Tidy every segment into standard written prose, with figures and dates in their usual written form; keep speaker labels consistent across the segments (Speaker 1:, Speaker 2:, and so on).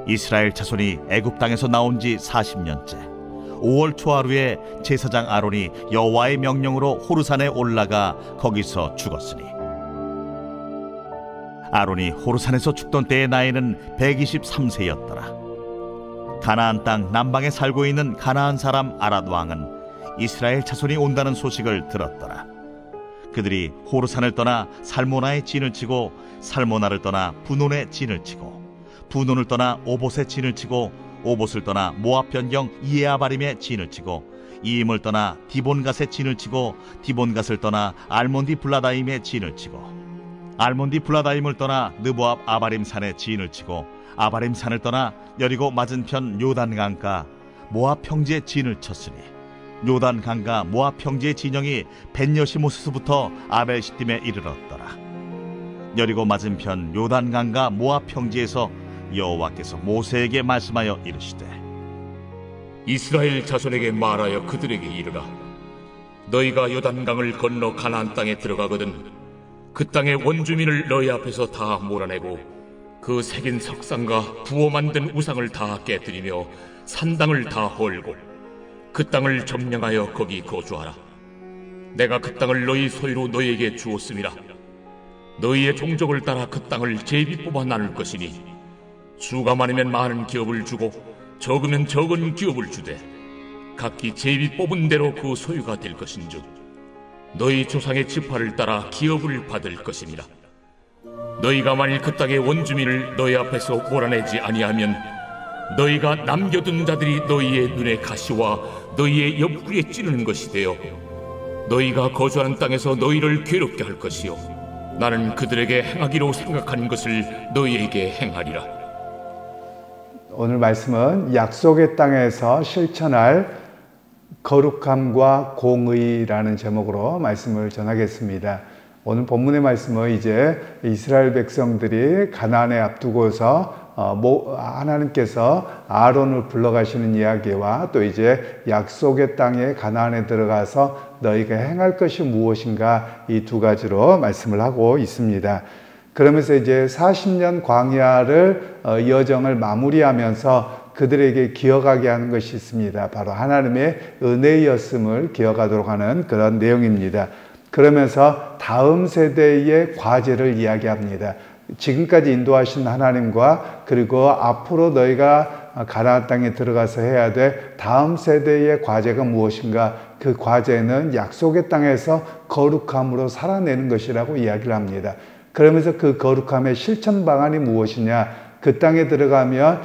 Speaker 1: 이스라엘 자손이 애굽 땅에서 나온 지 40년째 5월 초하루에 제사장 아론이 여호와의 명령으로 호르산에 올라가 거기서 죽었으니, 아론이 호르산에서 죽던 때의 나이는 123세였더라. 가나안 땅 남방에 살고 있는 가나안 사람 아랏 왕은 이스라엘 자손이 온다는 소식을 들었더라. 그들이 호르산을 떠나 살모나에 진을 치고, 살모나를 떠나 분온에 진을 치고, 분온을 떠나 오봇에 진을 치고, 오봇을 떠나 모압 변경 이에아바림에 진을 치고, 이임을 떠나 디본갓에 진을 치고, 디본갓을 떠나 알몬디 블라다임에 진을 치고, 알몬디 블라다임을 떠나 느보압 아바림 산에 진을 치고, 아바림 산을 떠나 여리고 맞은편 요단 강가 모압 평지에 진을 쳤으니, 요단 강가 모압 평지의 진영이 벤여시모스부터 아벨시딤에 이르렀더라. 여리고 맞은편 요단 강가 모압 평지에서 여호와께서 모세에게 말씀하여 이르시되,
Speaker 2: 이스라엘 자손에게 말하여 그들에게 이르라. 너희가 요단강을 건너 가나안 땅에 들어가거든 그 땅의 원주민을 너희 앞에서 다 몰아내고 그 새긴 석상과 부어 만든 우상을 다 깨뜨리며 산당을 다 헐고 그 땅을 점령하여 거기 거주하라. 내가 그 땅을 너희 소유로 너희에게 주었음이라. 너희의 종족을 따라 그 땅을 제비 뽑아 나눌 것이니, 수가 많으면 많은 기업을 주고 적으면 적은 기업을 주되 각기 제비 뽑은 대로 그 소유가 될 것인즉 너희 조상의 지파를 따라 기업을 받을 것이니라. 너희가 만일 그 땅의 원주민을 너희 앞에서 몰아내지 아니하면 너희가 남겨둔 자들이 너희의 눈에 가시와 너희의 옆구리에 찌르는 것이 되어 너희가 거주하는 땅에서 너희를 괴롭게 할 것이요 나는 그들에게 행하기로 생각한 것을 너희에게 행하리라.
Speaker 3: 오늘 말씀은 약속의 땅에서 실천할 거룩함과 공의라는 제목으로 말씀을 전하겠습니다. 오늘 본문의 말씀은 이제 이스라엘 백성들이 가나안에 앞두고서 하나님께서 아론을 불러가시는 이야기와 또 이제 약속의 땅에 가나안에 들어가서 너희가 행할 것이 무엇인가, 이 두 가지로 말씀을 하고 있습니다. 그러면서 이제 40년 광야를 여정을 마무리하면서 그들에게 기억하게 하는 것이 있습니다. 바로 하나님의 은혜였음을 기억하도록 하는 그런 내용입니다. 그러면서 다음 세대의 과제를 이야기합니다. 지금까지 인도하신 하나님과 그리고 앞으로 너희가 가나안 땅에 들어가서 해야 될 다음 세대의 과제가 무엇인가, 그 과제는 약속의 땅에서 거룩함으로 살아내는 것이라고 이야기를 합니다. 그러면서 그 거룩함의 실천 방안이 무엇이냐, 그 땅에 들어가면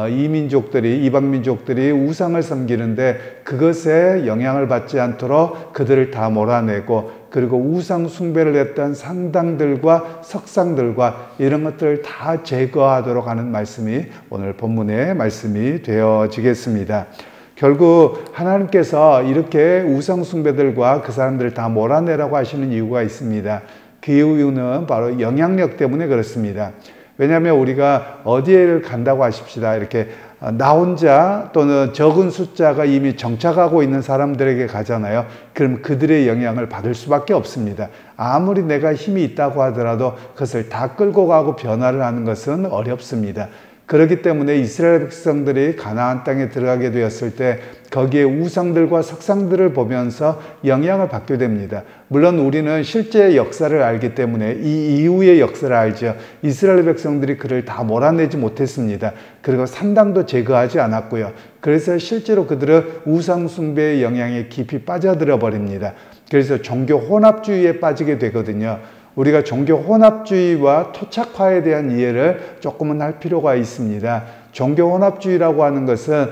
Speaker 3: 이방 민족들이 우상을 섬기는데 그것에 영향을 받지 않도록 그들을 다 몰아내고, 그리고 우상 숭배를 했던 상당들과 석상들과 이런 것들을 다 제거하도록 하는 말씀이 오늘 본문의 말씀이 되어지겠습니다. 결국 하나님께서 이렇게 우상 숭배들과 그 사람들을 다 몰아내라고 하시는 이유가 있습니다. 그 이유는 바로 영향력 때문에 그렇습니다. 왜냐하면 우리가 어디를 간다고 하십시다. 이렇게 나 혼자 또는 적은 숫자가 이미 정착하고 있는 사람들에게 가잖아요. 그럼 그들의 영향을 받을 수밖에 없습니다. 아무리 내가 힘이 있다고 하더라도 그것을 다 끌고 가고 변화를 하는 것은 어렵습니다. 그렇기 때문에 이스라엘 백성들이 가나안 땅에 들어가게 되었을 때 거기에 우상들과 석상들을 보면서 영향을 받게 됩니다. 물론 우리는 실제 역사를 알기 때문에 이 이후의 역사를 알죠. 이스라엘 백성들이 그를 다 몰아내지 못했습니다. 그리고 산당도 제거하지 않았고요. 그래서 실제로 그들은 우상 숭배의 영향에 깊이 빠져들어 버립니다. 그래서 종교 혼합주의에 빠지게 되거든요. 우리가 종교 혼합주의와 토착화에 대한 이해를 조금은 할 필요가 있습니다. 종교 혼합주의라고 하는 것은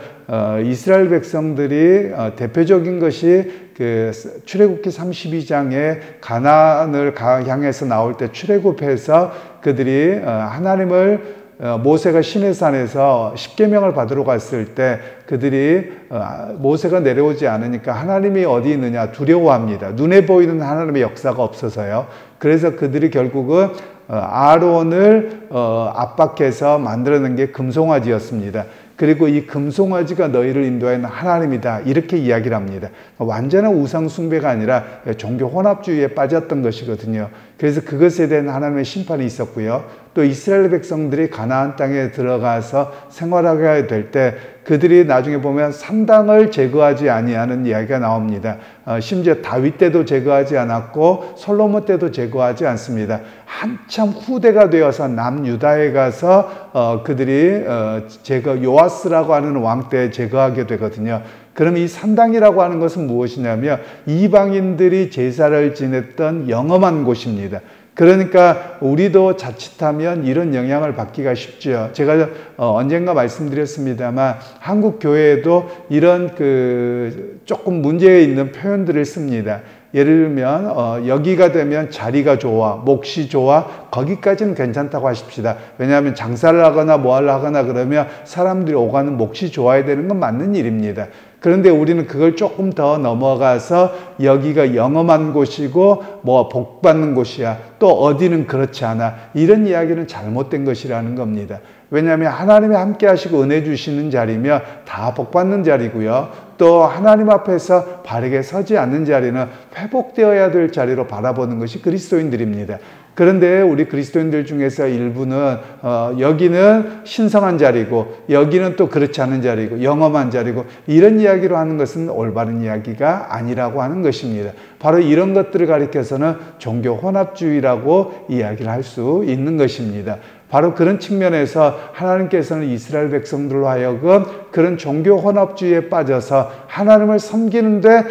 Speaker 3: 이스라엘 백성들이 대표적인 것이 그 출애굽기 32장에 가나안을 향해서 나올 때 출애굽해서 그들이 하나님을 모세가 시내산에서 십계명을 받으러 갔을 때 그들이 모세가 내려오지 않으니까 하나님이 어디 있느냐 두려워합니다. 눈에 보이는 하나님의 역사가 없어서요. 그래서 그들이 결국은 아론을 압박해서 만들어낸 게 금송아지였습니다. 그리고 이 금송아지가 너희를 인도하는 하나님이다, 이렇게 이야기를 합니다. 완전한 우상 숭배가 아니라 종교 혼합주의에 빠졌던 것이거든요. 그래서 그것에 대한 하나님의 심판이 있었고요. 또 이스라엘 백성들이 가나안 땅에 들어가서 생활하게 될 때 그들이 나중에 보면 산당을 제거하지 아니하는 이야기가 나옵니다. 심지어 다윗 때도 제거하지 않았고 솔로몬 때도 제거하지 않습니다. 한참 후대가 되어서 남유다에 가서 그들이 요아스라고 하는 왕 때 제거하게 되거든요. 그럼 이 산당이라고 하는 것은 무엇이냐면 이방인들이 제사를 지냈던 영험한 곳입니다. 그러니까 우리도 자칫하면 이런 영향을 받기가 쉽죠. 제가 언젠가 말씀드렸습니다만 한국 교회에도 이런 조금 문제 있는 표현들을 씁니다. 예를 들면 여기가 되면 자리가 좋아, 몫이 좋아, 거기까지는 괜찮다고 하십시다. 왜냐하면 장사를 하거나 뭐를 하거나 그러면 사람들이 오가는 몫이 좋아야 되는 건 맞는 일입니다. 그런데 우리는 그걸 조금 더 넘어가서 여기가 영험한 곳이고 뭐 복 받는 곳이야, 또 어디는 그렇지 않아, 이런 이야기는 잘못된 것이라는 겁니다. 왜냐하면 하나님이 함께 하시고 은혜 주시는 자리며 다 복 받는 자리고요, 또 하나님 앞에서 바르게 서지 않는 자리는 회복되어야 될 자리로 바라보는 것이 그리스도인들입니다. 그런데 우리 그리스도인들 중에서 일부는 여기는 신성한 자리고 여기는 또 그렇지 않은 자리고 영험한 자리고 이런 이야기로 하는 것은 올바른 이야기가 아니라고 하는 것입니다. 바로 이런 것들을 가리켜서는 종교 혼합주의라고 이야기를 할 수 있는 것입니다. 바로 그런 측면에서 하나님께서는 이스라엘 백성들로 하여금 그런 종교 혼합주의에 빠져서 하나님을 섬기는데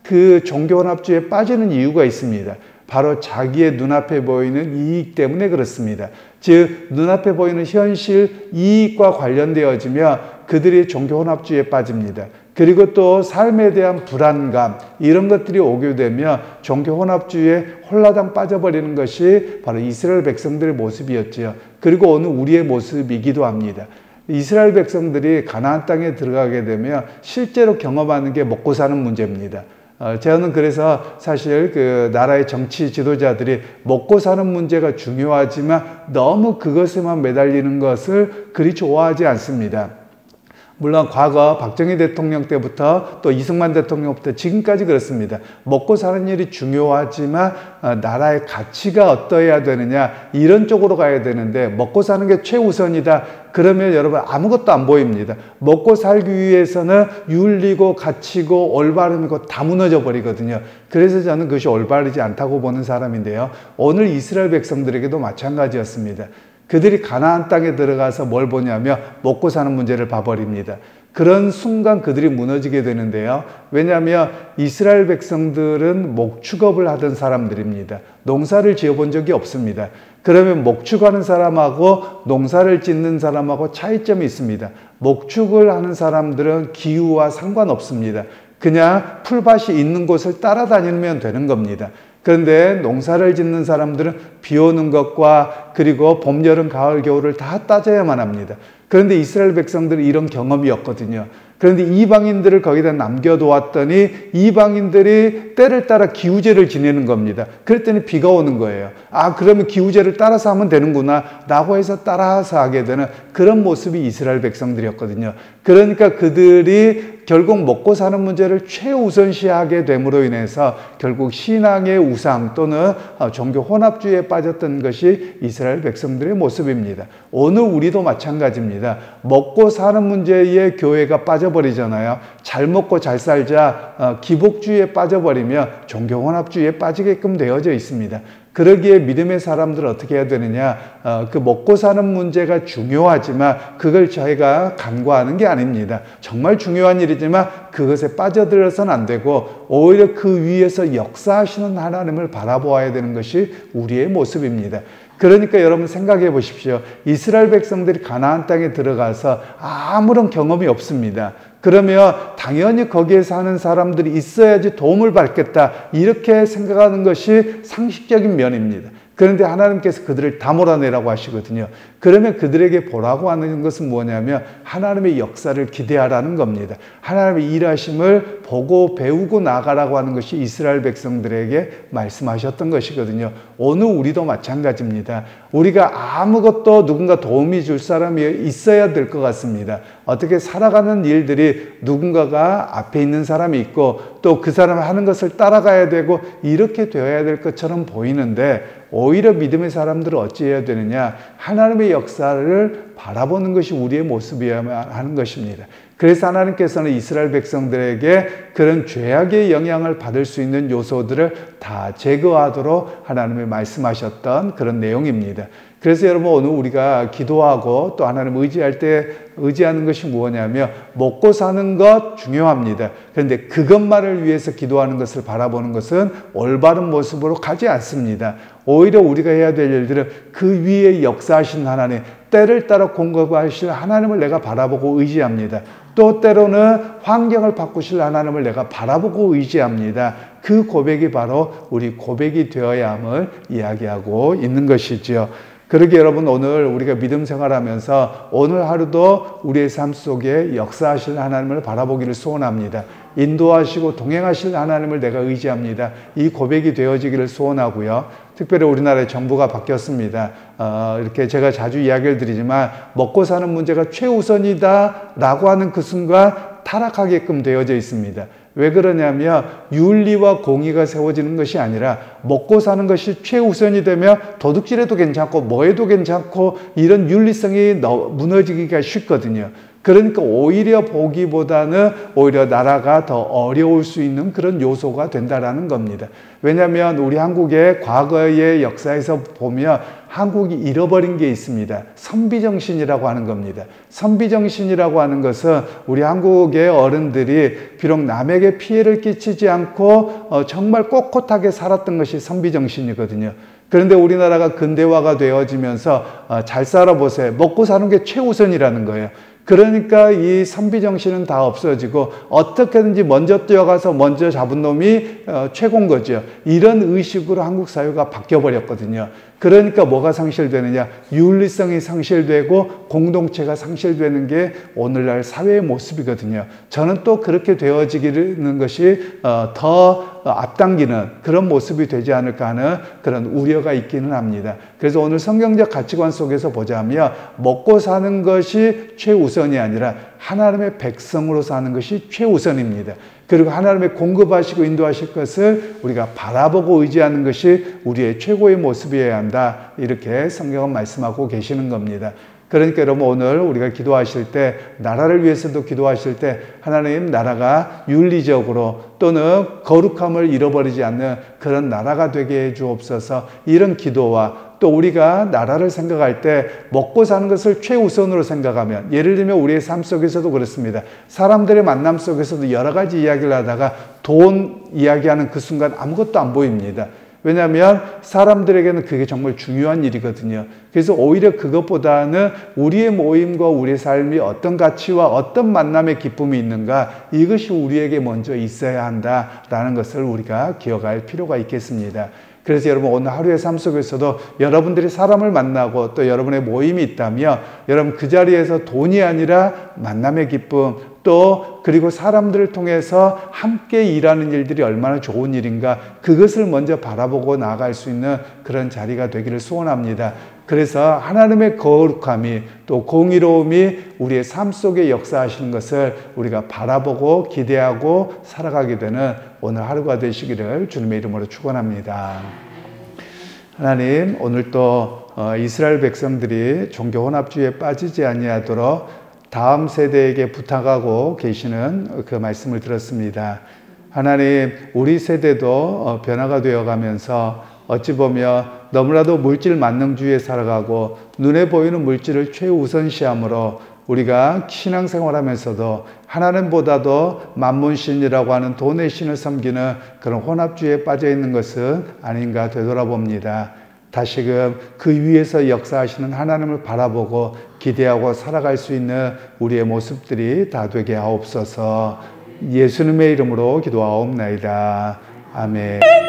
Speaker 3: 그 종교 혼합주의에 빠지는 이유가 있습니다. 바로 자기의 눈앞에 보이는 이익 때문에 그렇습니다. 즉 눈앞에 보이는 현실 이익과 관련되어지며 그들이 종교 혼합주의에 빠집니다. 그리고 또 삶에 대한 불안감 이런 것들이 오게 되며 종교 혼합주의에 홀라당 빠져버리는 것이 바로 이스라엘 백성들의 모습이었지요. 그리고 오늘 우리의 모습이기도 합니다. 이스라엘 백성들이 가나안 땅에 들어가게 되면 실제로 경험하는 게 먹고 사는 문제입니다. 저는 그래서 사실 그 나라의 정치 지도자들이 먹고 사는 문제가 중요하지만 너무 그것에만 매달리는 것을 그리 좋아하지 않습니다. 물론 과거 박정희 대통령 때부터 또 이승만 대통령부터 지금까지 그렇습니다. 먹고 사는 일이 중요하지만 나라의 가치가 어떠해야 되느냐 이런 쪽으로 가야 되는데 먹고 사는 게 최우선이다. 그러면 여러분 아무것도 안 보입니다. 먹고 살기 위해서는 윤리고 가치고 올바름이고 다 무너져 버리거든요. 그래서 저는 그것이 올바르지 않다고 보는 사람인데요. 오늘 이스라엘 백성들에게도 마찬가지였습니다. 그들이 가나안 땅에 들어가서 뭘 보냐면 먹고 사는 문제를 봐버립니다. 그런 순간 그들이 무너지게 되는데요. 왜냐하면 이스라엘 백성들은 목축업을 하던 사람들입니다. 농사를 지어본 적이 없습니다. 그러면 목축하는 사람하고 농사를 짓는 사람하고 차이점이 있습니다. 목축을 하는 사람들은 기후와 상관없습니다. 그냥 풀밭이 있는 곳을 따라다니면 되는 겁니다. 그런데 농사를 짓는 사람들은 비 오는 것과 그리고 봄, 여름, 가을, 겨울을 다 따져야만 합니다. 그런데 이스라엘 백성들은 이런 경험이 없거든요. 그런데 이방인들을 거기다 남겨두었더니 이방인들이 때를 따라 기후제를 지내는 겁니다. 그랬더니 비가 오는 거예요. 아, 그러면 기후제를 따라서 하면 되는구나 라고 해서 따라서 하게 되는 그런 모습이 이스라엘 백성들이었거든요. 그러니까 그들이 결국 먹고 사는 문제를 최우선시하게 됨으로 인해서 결국 신앙의 우상 또는 종교 혼합주의에 빠졌던 것이 이스라엘 백성들의 모습입니다. 오늘 우리도 마찬가지입니다. 먹고 사는 문제에 교회가 빠져버리잖아요. 잘 먹고 잘 살자 기복주의에 빠져버리며 종교 혼합주의에 빠지게끔 되어져 있습니다. 그러기에 믿음의 사람들은 어떻게 해야 되느냐, 그 먹고 사는 문제가 중요하지만 그걸 저희가 간과하는 게 아닙니다. 정말 중요한 일이지만 그것에 빠져들어서는 안 되고 오히려 그 위에서 역사하시는 하나님을 바라보아야 되는 것이 우리의 모습입니다. 그러니까 여러분 생각해 보십시오. 이스라엘 백성들이 가나안 땅에 들어가서 아무런 경험이 없습니다. 그러면 당연히 거기에 사는 사람들이 있어야지 도움을 받겠다 이렇게 생각하는 것이 상식적인 면입니다. 그런데 하나님께서 그들을 다 몰아내라고 하시거든요. 그러면 그들에게 보라고 하는 것은 뭐냐면 하나님의 역사를 기대하라는 겁니다. 하나님의 일하심을 보고 배우고 나가라고 하는 것이 이스라엘 백성들에게 말씀하셨던 것이거든요. 오늘 우리도 마찬가지입니다. 우리가 아무것도 누군가 도움이 줄 사람이 있어야 될 것 같습니다. 어떻게 살아가는 일들이 누군가가 앞에 있는 사람이 있고 또 그 사람 하는 것을 따라가야 되고 이렇게 되어야 될 것처럼 보이는데 오히려 믿음의 사람들은 어찌해야 되느냐? 하나님의 역사를 바라보는 것이 우리의 모습이어야 하는 것입니다. 그래서 하나님께서는 이스라엘 백성들에게 그런 죄악의 영향을 받을 수 있는 요소들을 다 제거하도록 하나님이 말씀하셨던 그런 내용입니다. 그래서 여러분 오늘 우리가 기도하고 또 하나님 의지할 때 의지하는 것이 무엇이냐면 먹고 사는 것 중요합니다. 그런데 그것만을 위해서 기도하는 것을 바라보는 것은 올바른 모습으로 가지 않습니다. 오히려 우리가 해야 될 일들은 그 위에 역사하신 하나님, 때를 따라 공급하실 하나님을 내가 바라보고 의지합니다. 또 때로는 환경을 바꾸실 하나님을 내가 바라보고 의지합니다. 그 고백이 바로 우리 고백이 되어야 함을 이야기하고 있는 것이지요. 그러게 여러분 오늘 우리가 믿음 생활하면서 오늘 하루도 우리의 삶 속에 역사하실 하나님을 바라보기를 소원합니다. 인도하시고 동행하실 하나님을 내가 의지합니다. 이 고백이 되어지기를 소원하고요. 특별히 우리나라의 정부가 바뀌었습니다. 이렇게 제가 자주 이야기를 드리지만 먹고 사는 문제가 최우선이다 라고 하는 그 순간 타락하게끔 되어져 있습니다. 왜 그러냐면 윤리와 공의가 세워지는 것이 아니라 먹고 사는 것이 최우선이 되면 도둑질해도 괜찮고 뭐해도 괜찮고 이런 윤리성이 무너지기가 쉽거든요. 그러니까 오히려 보기보다는 오히려 나라가 더 어려울 수 있는 그런 요소가 된다라는 겁니다. 왜냐하면 우리 한국의 과거의 역사에서 보면 한국이 잃어버린 게 있습니다. 선비정신이라고 하는 겁니다. 선비정신이라고 하는 것은 우리 한국의 어른들이 비록 남에게 피해를 끼치지 않고 정말 꼿꼿하게 살았던 것이 선비정신이거든요. 그런데 우리나라가 근대화가 되어지면서 잘 살아보세요. 먹고 사는 게 최우선이라는 거예요. 그러니까 이 선비정신은 다 없어지고 어떻게든지 먼저 뛰어가서 먼저 잡은 놈이 최고인 거죠. 이런 의식으로 한국 사회가 바뀌어버렸거든요. 그러니까 뭐가 상실되느냐? 윤리성이 상실되고 공동체가 상실되는 게 오늘날 사회의 모습이거든요. 저는 또 그렇게 되어지는 것이 더 앞당기는 그런 모습이 되지 않을까 하는 그런 우려가 있기는 합니다. 그래서 오늘 성경적 가치관 속에서 보자면 먹고 사는 것이 최우선이 아니라 하나님의 백성으로 사는 것이 최우선입니다. 그리고 하나님의 공급하시고 인도하실 것을 우리가 바라보고 의지하는 것이 우리의 최고의 모습이어야 한다. 이렇게 성경은 말씀하고 계시는 겁니다. 그러니까 여러분 오늘 우리가 기도하실 때 나라를 위해서도 기도하실 때 하나님 나라가 윤리적으로 또는 거룩함을 잃어버리지 않는 그런 나라가 되게 해 주옵소서. 이런 기도와 또 우리가 나라를 생각할 때 먹고 사는 것을 최우선으로 생각하면 예를 들면 우리의 삶 속에서도 그렇습니다. 사람들의 만남 속에서도 여러 가지 이야기를 하다가 돈 이야기하는 그 순간 아무것도 안 보입니다. 왜냐하면 사람들에게는 그게 정말 중요한 일이거든요. 그래서 오히려 그것보다는 우리의 모임과 우리의 삶이 어떤 가치와 어떤 만남의 기쁨이 있는가 이것이 우리에게 먼저 있어야 한다라는 것을 우리가 기억할 필요가 있겠습니다. 그래서 여러분 오늘 하루의 삶 속에서도 여러분들이 사람을 만나고 또 여러분의 모임이 있다면 여러분 그 자리에서 돈이 아니라 만남의 기쁨 또 그리고 사람들을 통해서 함께 일하는 일들이 얼마나 좋은 일인가 그것을 먼저 바라보고 나아갈 수 있는 그런 자리가 되기를 소원합니다. 그래서 하나님의 거룩함이 또 공의로움이 우리의 삶 속에 역사하시는 것을 우리가 바라보고 기대하고 살아가게 되는 오늘 하루가 되시기를 주님의 이름으로 축원합니다. 하나님 오늘 또 이스라엘 백성들이 종교 혼합주의에 빠지지 아니하도록 다음 세대에게 부탁하고 계시는 그 말씀을 들었습니다. 하나님 우리 세대도 변화가 되어가면서 어찌 보면 너무나도 물질 만능주의에 살아가고 눈에 보이는 물질을 최우선시함으로 우리가 신앙생활하면서도 하나님보다도 만문신이라고 하는 돈의 신을 섬기는 그런 혼합주의에 빠져있는 것은 아닌가 되돌아봅니다. 다시금 그 위에서 역사하시는 하나님을 바라보고 기대하고 살아갈 수 있는 우리의 모습들이 다 되게 하옵소서. 예수님의 이름으로 기도하옵나이다. 아멘.